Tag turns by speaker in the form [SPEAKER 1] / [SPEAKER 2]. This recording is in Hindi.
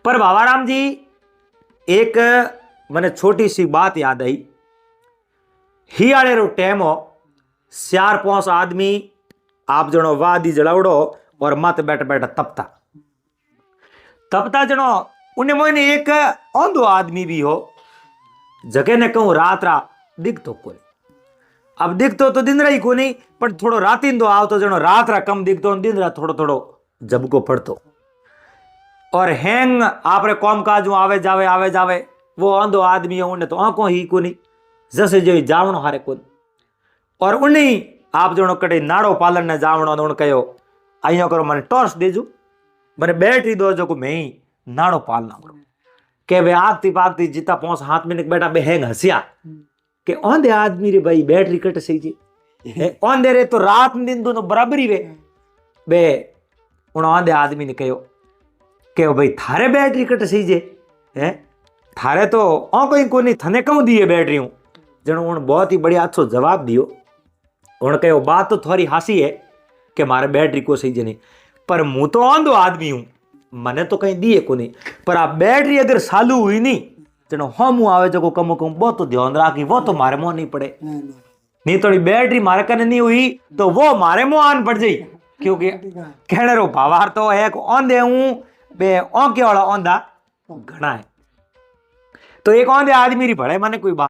[SPEAKER 1] पर बाबाराम जी एक मैंने छोटी सी बात याद आई। हियाड़े रो टेम हो, 4-5 आदमी आप जनो वादी जलावड़ो और मत बैठ बैठ तपता तपता जनो उन्हें मोने एक औंधो आदमी भी हो जगह ने कहूं रात रा दिखतो कोई। अब दिखतो तो दिन रही को नहीं पर थोड़ो रातीन दो आवतो जनो रात रा कम दिखतो दिन रा थोड़ो थोड़ो जबको पड़तो और हैंग आपरे कॉम काज आवे जावे वो अंधो आदमी है उन्हें तो आंखों ही को नहीं जैसे जो जावणो हारे को और उन्हीं आप जनो कड़े नाड़ो पालन ने जावणो उन कहो अहियो करो मैंने टॉर्च देजो मैंने बैटरी दो जो को मैं ही नाड़ो पालना करो के वे आगती पागती जीता 5 हाथ में बैठा बे हैंग हसिया के औंधे आदमी रे भाई बैटरी कट सही जी औंधे रे तो रात दिन दोनों बराबरी वे बे उन औंधे आदमी ने कहो के भाई थारे बैटरी कट सही जे है थारे तो कोई को नहीं थने कहूं दिए बैटरी हूं जनो उन बहुत ही बढ़िया अच्छो जवाब दियो उन कहो बात तो थोड़ी हासी है कि मारे बैटरी को सही जे नहीं पर मुंह तो औंधो आदमी हूं मने तो कहीं दिए को नहीं पर आ बैटरी अगर चालू हुई नहीं जनो हम आवे जो कम बहुत तो ध्यान राखी वो तो मारे मुंह नहीं पड़े नहीं थोड़ी बैटरी मारे कने नहीं हुई तो वो मारे मुंह आन पड़ जाई क्योंकि कहने रो भावार तो एक औंधे हूं बे औंके वाला औंधा घना है तो एक औंधे आदमी री भले माने कोई बात